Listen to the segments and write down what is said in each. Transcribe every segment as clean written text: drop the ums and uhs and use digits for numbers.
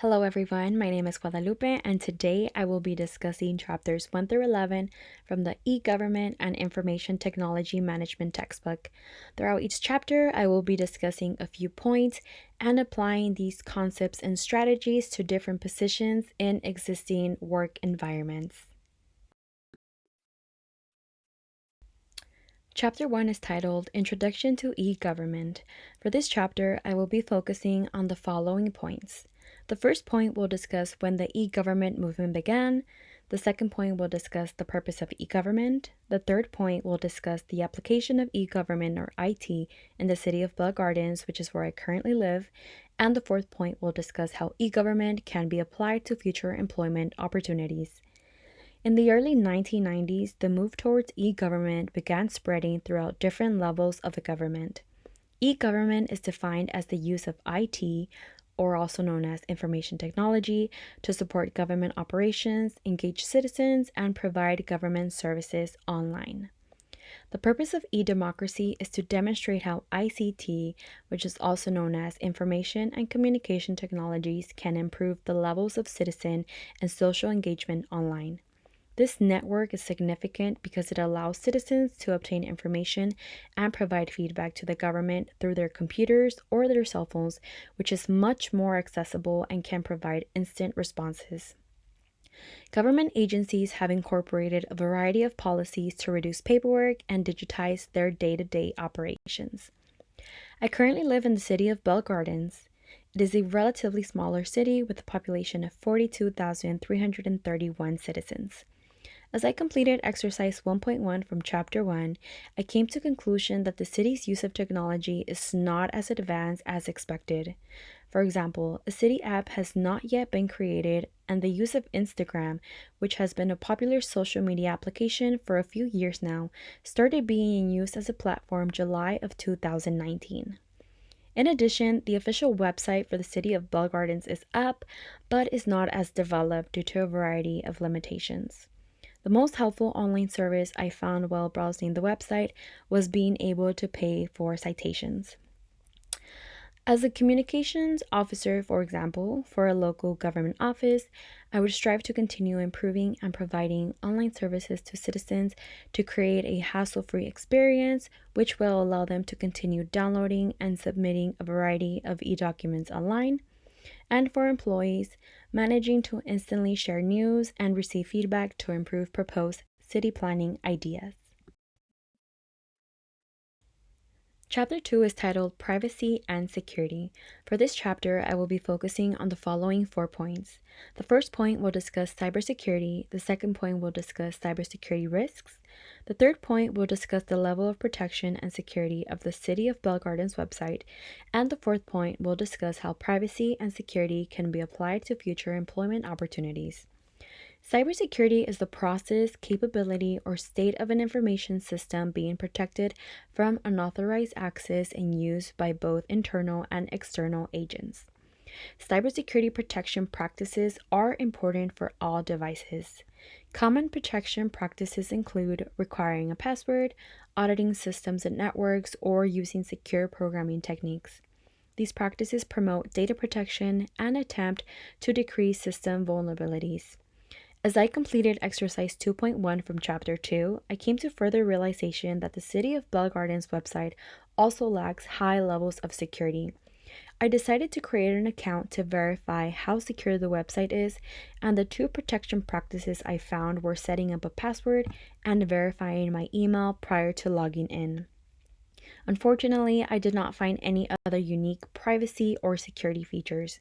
Hello everyone, my name is Guadalupe and today I will be discussing chapters 1 through 11 from the E-Government and Information Technology Management textbook. Throughout each chapter, I will be discussing a few points and applying these concepts and strategies to different positions in existing work environments. Chapter 1 is titled Introduction to E-Government. For this chapter, I will be focusing on the following points. The first point will discuss when the e-government movement began. The second point will discuss the purpose of e-government. The third point will discuss the application of e-government or IT in the city of Bell Gardens, which is where I currently live. And the fourth point will discuss how e-government can be applied to future employment opportunities. In the early 1990s, the move towards e-government began spreading throughout different levels of the government. E-government is defined as the use of IT, or also known as information technology, to support government operations, engage citizens, and provide government services online. The purpose of e-democracy is to demonstrate how ICT, which is also known as information and communication technologies, can improve the levels of citizen and social engagement online. This network is significant because it allows citizens to obtain information and provide feedback to the government through their computers or their cell phones, which is much more accessible and can provide instant responses. Government agencies have incorporated a variety of policies to reduce paperwork and digitize their day-to-day operations. I currently live in the city of Bell Gardens. It is a relatively smaller city with a population of 42,331 citizens. As I completed exercise 1.1 from chapter 1, I came to the conclusion that the city's use of technology is not as advanced as expected. For example, a city app has not yet been created, and the use of Instagram, which has been a popular social media application for a few years now, started being used as a platform July of 2019. In addition, the official website for the city of Bell Gardens is up, but is not as developed due to a variety of limitations. The most helpful online service I found while browsing the website was being able to pay for citations. As a communications officer, for example, for a local government office, I would strive to continue improving and providing online services to citizens to create a hassle-free experience, which will allow them to continue downloading and submitting a variety of e-documents online. And for employees, managing to instantly share news and receive feedback to improve proposed city planning ideas. Chapter 2 is titled Privacy and Security. For this chapter, I will be focusing on the following 4 points. The first point will discuss cybersecurity, the second point will discuss cybersecurity risks, the third point will discuss the level of protection and security of the City of Bell Gardens website, and the fourth point will discuss how privacy and security can be applied to future employment opportunities. Cybersecurity is the process, capability, or state of an information system being protected from unauthorized access and use by both internal and external agents. Cybersecurity protection practices are important for all devices. Common protection practices include requiring a password, auditing systems and networks, or using secure programming techniques. These practices promote data protection and attempt to decrease system vulnerabilities. As I completed exercise 2.1 from chapter 2, I came to further realization that the City of Bell Gardens website also lacks high levels of security. I decided to create an account to verify how secure the website is, and the two protection practices I found were setting up a password and verifying my email prior to logging in. Unfortunately, I did not find any other unique privacy or security features.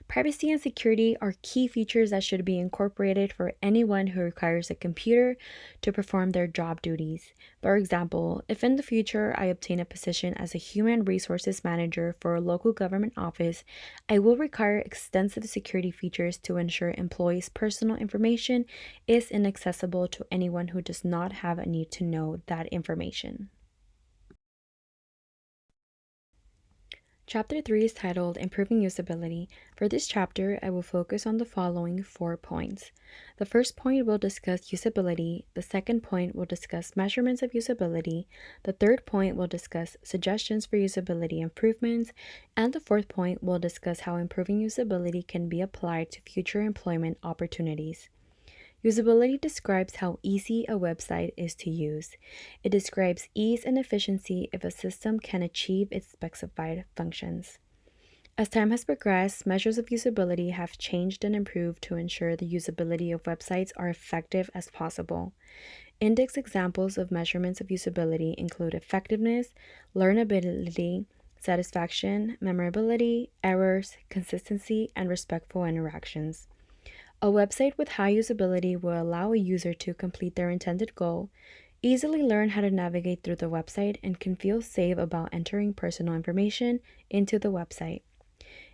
Privacy and security are key features that should be incorporated for anyone who requires a computer to perform their job duties. For example, if in the future I obtain a position as a human resources manager for a local government office, I will require extensive security features to ensure employees' personal information is inaccessible to anyone who does not have a need to know that information. Chapter 3 is titled Improving Usability. For this chapter, I will focus on the following 4 points. The first point will discuss usability, the second point will discuss measurements of usability, the third point will discuss suggestions for usability improvements, and the fourth point will discuss how improving usability can be applied to future employment opportunities. Usability describes how easy a website is to use. It describes ease and efficiency if a system can achieve its specified functions. As time has progressed, measures of usability have changed and improved to ensure the usability of websites are effective as possible. Index examples of measurements of usability include effectiveness, learnability, satisfaction, memorability, errors, consistency, and respectful interactions. A website with high usability will allow a user to complete their intended goal, easily learn how to navigate through the website, and can feel safe about entering personal information into the website.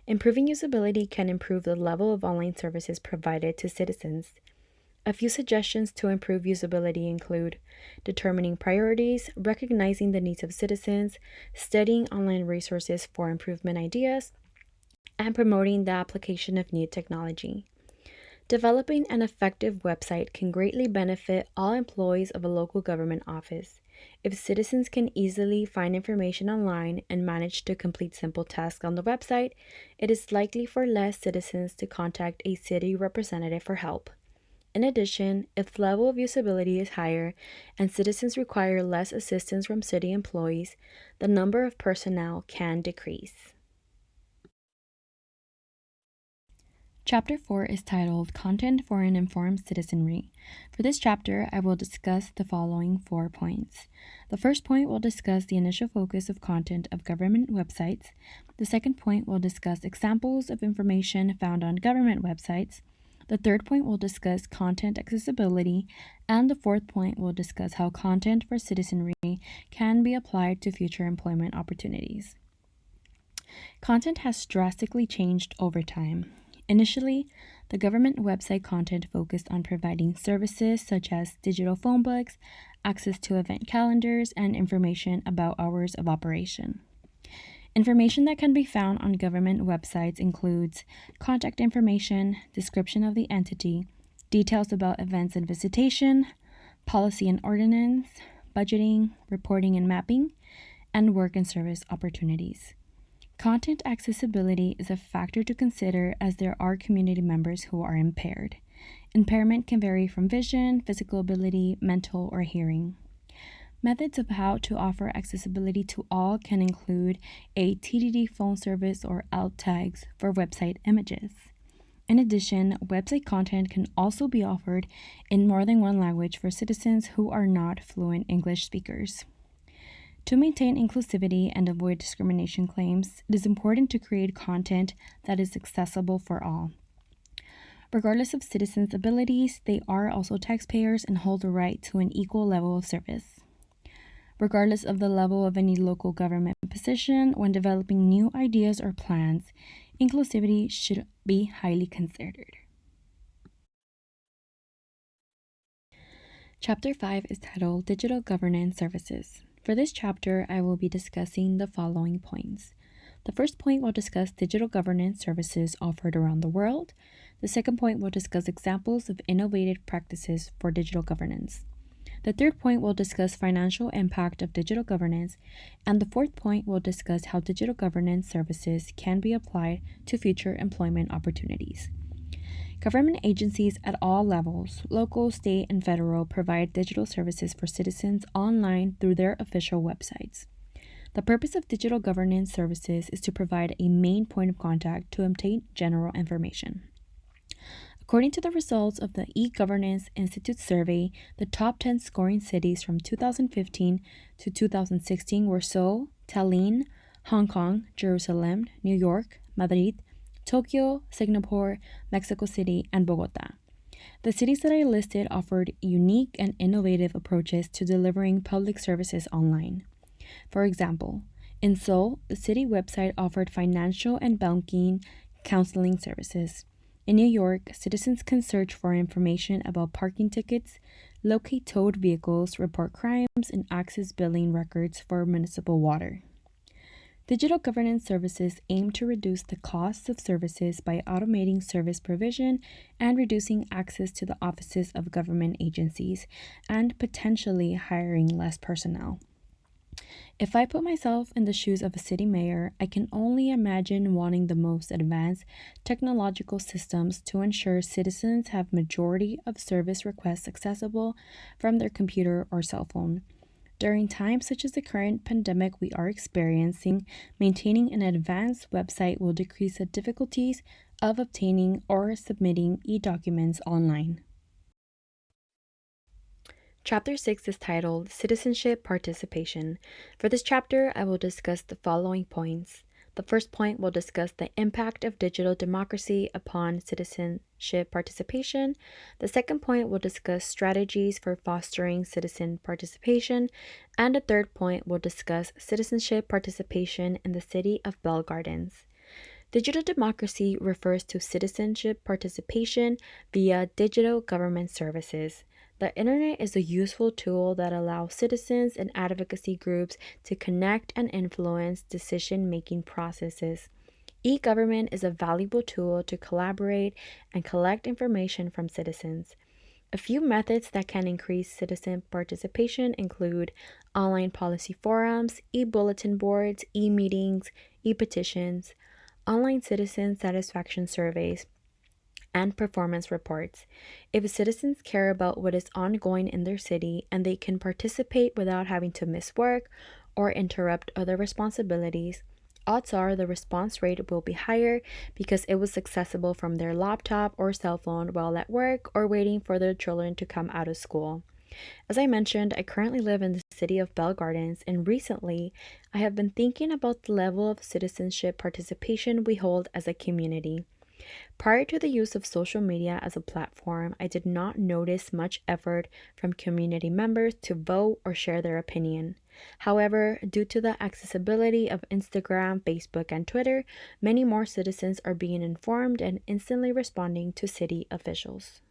Improving usability can improve the level of online services provided to citizens. A few suggestions to improve usability include determining priorities, recognizing the needs of citizens, studying online resources for improvement ideas, and promoting the application of new technology. Developing an effective website can greatly benefit all employees of a local government office. If citizens can easily find information online and manage to complete simple tasks on the website, it is likely for less citizens to contact a city representative for help. In addition, if the level of usability is higher and citizens require less assistance from city employees, the number of personnel can decrease. Chapter 4 is titled Content for an Informed Citizenry. For this chapter, I will discuss the following 4 points. The first point will discuss the initial focus of content of government websites. The second point will discuss examples of information found on government websites. The third point will discuss content accessibility, and the fourth point will discuss how content for citizenry can be applied to future employment opportunities. Content has drastically changed over time. Initially, the government website content focused on providing services such as digital phone books, access to event calendars, and information about hours of operation. Information that can be found on government websites includes contact information, description of the entity, details about events and visitation, policy and ordinance, budgeting, reporting and mapping, and work and service opportunities. Content accessibility is a factor to consider as there are community members who are impaired. Impairment can vary from vision, physical ability, mental, or hearing. Methods of how to offer accessibility to all can include a TDD phone service or alt tags for website images. In addition, website content can also be offered in more than one language for citizens who are not fluent English speakers. To maintain inclusivity and avoid discrimination claims, it is important to create content that is accessible for all. Regardless of citizens' abilities, they are also taxpayers and hold the right to an equal level of service. Regardless of the level of any local government position, when developing new ideas or plans, inclusivity should be highly considered. Chapter 5 is titled Digital Governance Services. For this chapter, I will be discussing the following points. The first point will discuss digital governance services offered around the world. The second point will discuss examples of innovative practices for digital governance. The third point will discuss financial impact of digital governance, and the fourth point will discuss how digital governance services can be applied to future employment opportunities. Government agencies at all levels, local, state, and federal, provide digital services for citizens online through their official websites. The purpose of digital governance services is to provide a main point of contact to obtain general information. According to the results of the E-Governance Institute survey, the top 10 scoring cities from 2015 to 2016 were Seoul, Tallinn, Hong Kong, Jerusalem, New York, Madrid, Tokyo, Singapore, Mexico City, and Bogota. The cities that I listed offered unique and innovative approaches to delivering public services online. For example, in Seoul, the city website offered financial and banking counseling services. In New York, citizens can search for information about parking tickets, locate towed vehicles, report crimes, and access billing records for municipal water. Digital governance services aim to reduce the costs of services by automating service provision and reducing access to the offices of government agencies, and potentially hiring less personnel. If I put myself in the shoes of a city mayor, I can only imagine wanting the most advanced technological systems to ensure citizens have majority of service requests accessible from their computer or cell phone. During times such as the current pandemic we are experiencing, maintaining an advanced website will decrease the difficulties of obtaining or submitting e-documents online. Chapter 6 is titled Citizenship Participation. For this chapter, I will discuss the following points. The first point will discuss the impact of digital democracy upon citizenship participation. The second point will discuss strategies for fostering citizen participation. And the third point will discuss citizenship participation in the city of Bell Gardens. Digital democracy refers to citizenship participation via digital government services. The internet is a useful tool that allows citizens and advocacy groups to connect and influence decision-making processes. E-government is a valuable tool to collaborate and collect information from citizens. A few methods that can increase citizen participation include online policy forums, e-bulletin boards, e-meetings, e-petitions, online citizen satisfaction surveys, and performance reports. If citizens care about what is ongoing in their city and they can participate without having to miss work or interrupt other responsibilities, odds are the response rate will be higher because it was accessible from their laptop or cell phone while at work or waiting for their children to come out of school. As I mentioned, I currently live in the city of Bell Gardens, and recently I have been thinking about the level of citizenship participation we hold as a community. Prior to the use of social media as a platform, I did not notice much effort from community members to vote or share their opinion. However, due to the accessibility of Instagram, Facebook, and Twitter, many more citizens are being informed and instantly responding to city officials.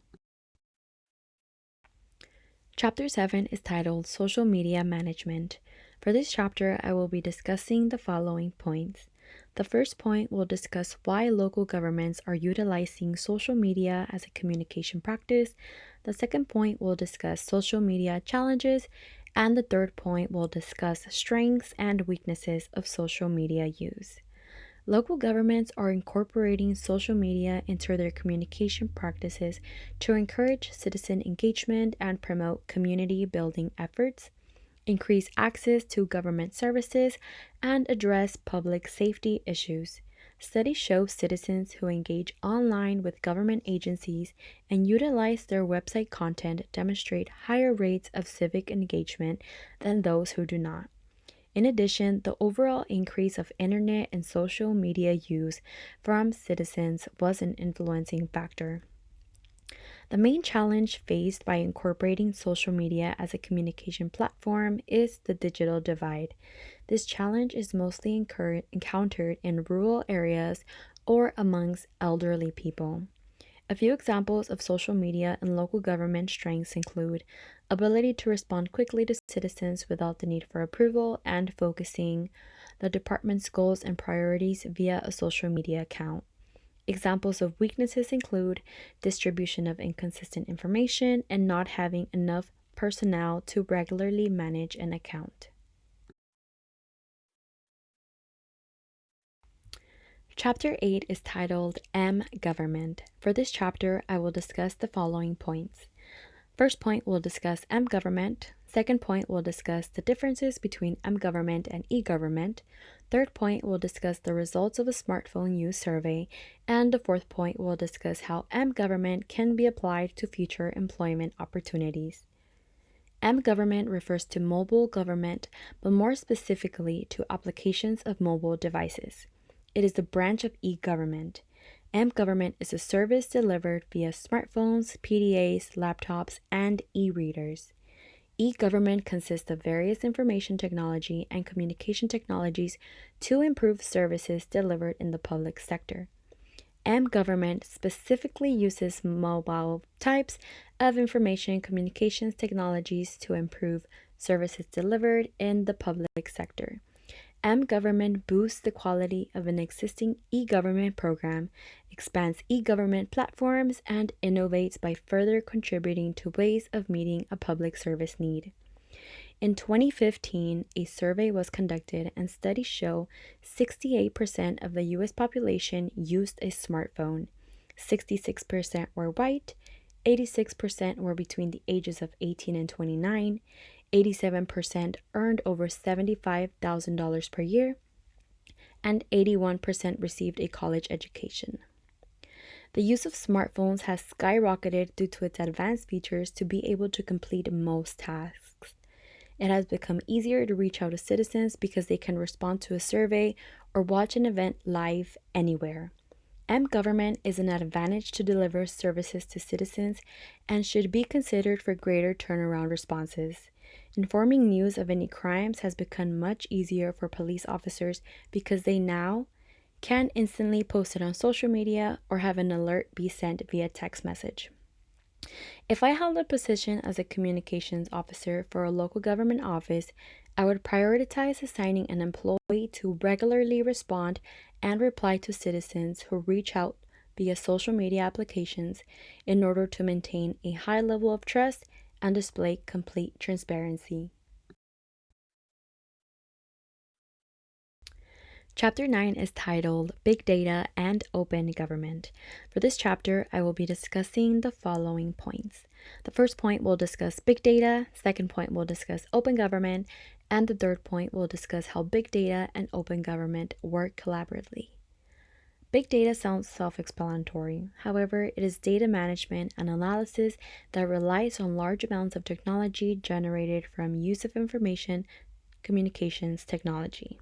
Chapter 7 is titled Social Media Management. For this chapter, I will be discussing the following points. The first point will discuss why local governments are utilizing social media as a communication practice. The second point will discuss social media challenges. And the third point will discuss strengths and weaknesses of social media use. Local governments are incorporating social media into their communication practices to encourage citizen engagement and promote community building efforts, increase access to government services, and address public safety issues. Studies show citizens who engage online with government agencies and utilize their website content demonstrate higher rates of civic engagement than those who do not. In addition, the overall increase of internet and social media use from citizens was an influencing factor. The main challenge faced by incorporating social media as a communication platform is the digital divide. This challenge is mostly encountered in rural areas or amongst elderly people. A few examples of social media and local government strengths include ability to respond quickly to citizens without the need for approval and focusing the department's goals and priorities via a social media account. Examples of weaknesses include distribution of inconsistent information and not having enough personnel to regularly manage an account. Chapter 8 is titled M-Government. For this chapter, I will discuss the following points. First point, we'll discuss M-Government. Second point, we'll discuss the differences between M-Government and E-Government. Third point, we'll discuss the results of a smartphone use survey. And the fourth point, we'll discuss how M-Government can be applied to future employment opportunities. M-Government refers to mobile government, but more specifically to applications of mobile devices. It is a branch of e-government. M-Government is a service delivered via smartphones, PDAs, laptops, and e-readers. E-government consists of various information technology and communication technologies to improve services delivered in the public sector. M-Government specifically uses mobile types of information communications technologies to improve services delivered in the public sector. M-Government boosts the quality of an existing e-government program, expands e-government platforms, and innovates by further contributing to ways of meeting a public service need. In 2015, a survey was conducted and studies show 68% of the US population used a smartphone. 66% were white, 86% were between the ages of 18 and 29, 87% earned over $75,000 per year, and 81% received a college education. The use of smartphones has skyrocketed due to its advanced features to be able to complete most tasks. It has become easier to reach out to citizens because they can respond to a survey or watch an event live anywhere. M-Government is an advantage to deliver services to citizens and should be considered for greater turnaround responses. Informing news of any crimes has become much easier for police officers because they now can instantly post it on social media or have an alert be sent via text message. If I held a position as a communications officer for a local government office, I would prioritize assigning an employee to regularly respond and reply to citizens who reach out via social media applications in order to maintain a high level of trust and display complete transparency. Chapter 9 is titled Big Data and Open Government. For this chapter, I will be discussing the following points. The first point will discuss big data, second point will discuss open government, and the third point will discuss how big data and open government work collaboratively. Big data sounds self-explanatory. However, it is data management and analysis that relies on large amounts of technology generated from use of information communications technology.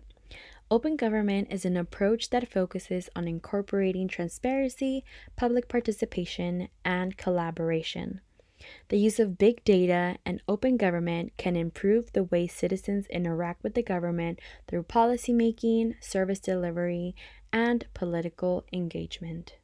Open government is an approach that focuses on incorporating transparency, public participation, and collaboration. The use of big data and open government can improve the way citizens interact with the government through policymaking, service delivery, and political engagement.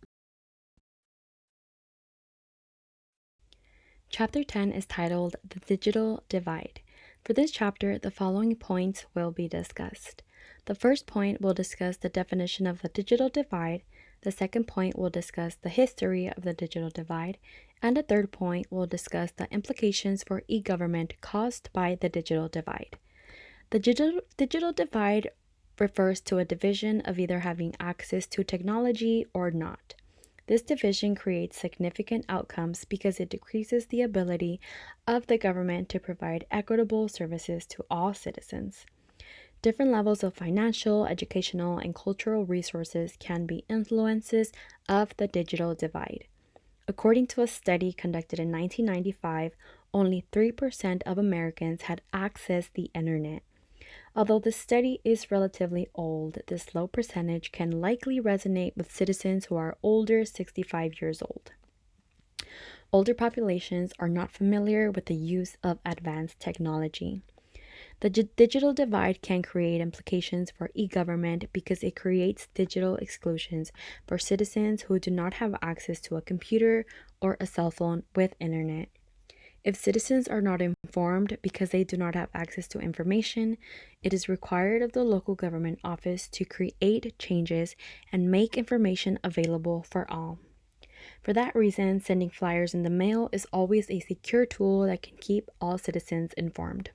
Chapter 10 is titled The Digital Divide. For this chapter, the following points will be discussed. The first point will discuss the definition of the digital divide, the second point will discuss the history of the digital divide, and the third point will discuss the implications for e-government caused by the digital divide. The digital divide refers to a division of either having access to technology or not. This division creates significant outcomes because it decreases the ability of the government to provide equitable services to all citizens. Different levels of financial, educational, and cultural resources can be influences of the digital divide. According to a study conducted in 1995, only 3% of Americans had accessed the internet. Although the study is relatively old, this low percentage can likely resonate with citizens who are older 65 years old. Older populations are not familiar with the use of advanced technology. The digital divide can create implications for e-government because it creates digital exclusions for citizens who do not have access to a computer or a cell phone with internet. If citizens are not informed because they do not have access to information, it is required of the local government office to create changes and make information available for all. For that reason, sending flyers in the mail is always a secure tool that can keep all citizens informed.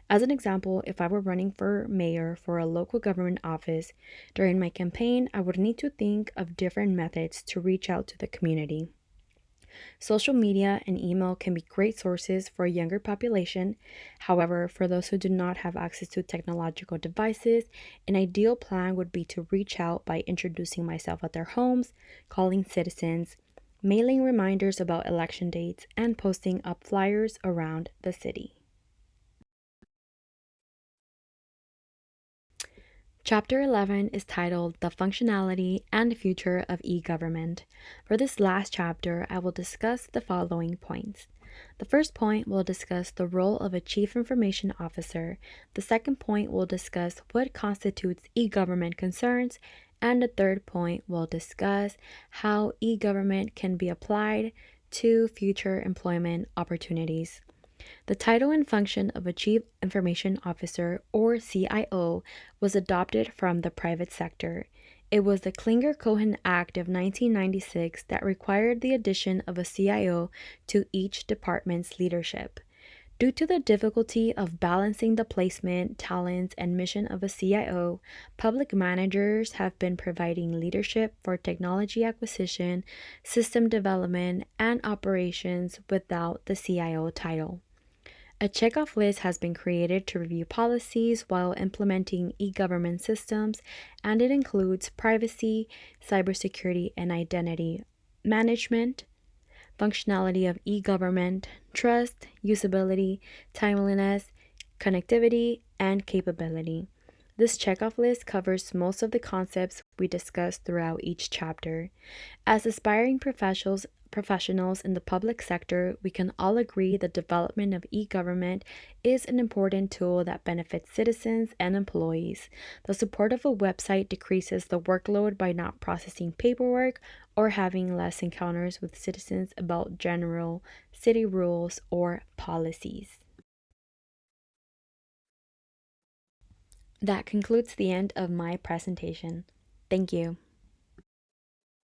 As an example, if I were running for mayor for a local government office, during my campaign, I would need to think of different methods to reach out to the community. Social media and email can be great sources for a younger population. However, for those who do not have access to technological devices, an ideal plan would be to reach out by introducing myself at their homes, calling citizens, mailing reminders about election dates, and posting up flyers around the city. Chapter 11 is titled The Functionality and Future of E-Government. For this last chapter, I will discuss the following points. The first point will discuss the role of a Chief Information Officer. The second point will discuss what constitutes e-government concerns. And the third point will discuss how e-government can be applied to future employment opportunities. The title and function of a Chief Information Officer, or CIO, was adopted from the private sector. It was the Klinger-Cohen Act of 1996 that required the addition of a CIO to each department's leadership. Due to the difficulty of balancing the placement, talents, and mission of a CIO, public managers have been providing leadership for technology acquisition, system development, and operations without the CIO title. A checkoff list has been created to review policies while implementing e-government systems, and it includes privacy, cybersecurity, and identity management, functionality of e-government, trust, usability, timeliness, connectivity, and capability. This checkoff list covers most of the concepts we discussed throughout each chapter. As aspiring professionals in the public sector, we can all agree the development of e-government is an important tool that benefits citizens and employees. The support of a website decreases the workload by not processing paperwork or having less encounters with citizens about general city rules or policies. That concludes the end of my presentation. Thank you.